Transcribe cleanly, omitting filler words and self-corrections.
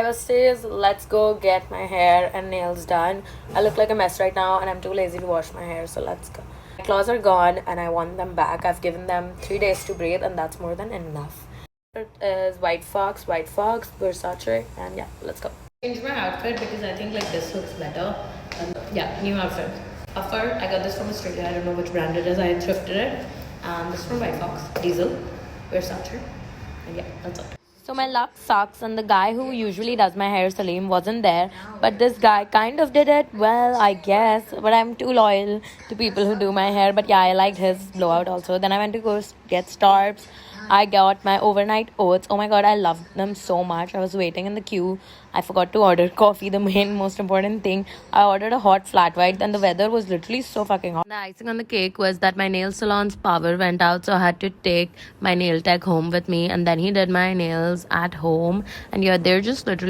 Hi besties, let's go get my hair and nails done. I look like a mess right now and I'm too lazy to wash my hair, so let's go. My claws are gone and I want them back. I've given them 3 days to breathe and that's more than enough. It is White Fox, Versace, and yeah, let's go. Change my outfit because I think like this looks better. Yeah, new outfit. Offer, I got this from Australia. I don't know which brand it is. I thrifted it. And this is from White Fox, Diesel, Versace. And yeah, that's it. So my luck sucks, and the guy who usually does my hair, Salim, wasn't there. But this guy kind of did it well, I guess. But I'm too loyal to people who do my hair. But yeah, I liked his blowout also. Then I went to go get Starbucks. I got my overnight oats. Oh my god, I loved them so much. I was waiting in the queue. I forgot to order coffee, the main most important thing. I ordered a hot flat white, and the weather was literally so fucking hot. The icing on the cake was that my nail salon's power went out, so I had to take my nail tech home with me, and then he did my nails at home. And yeah, they're just literally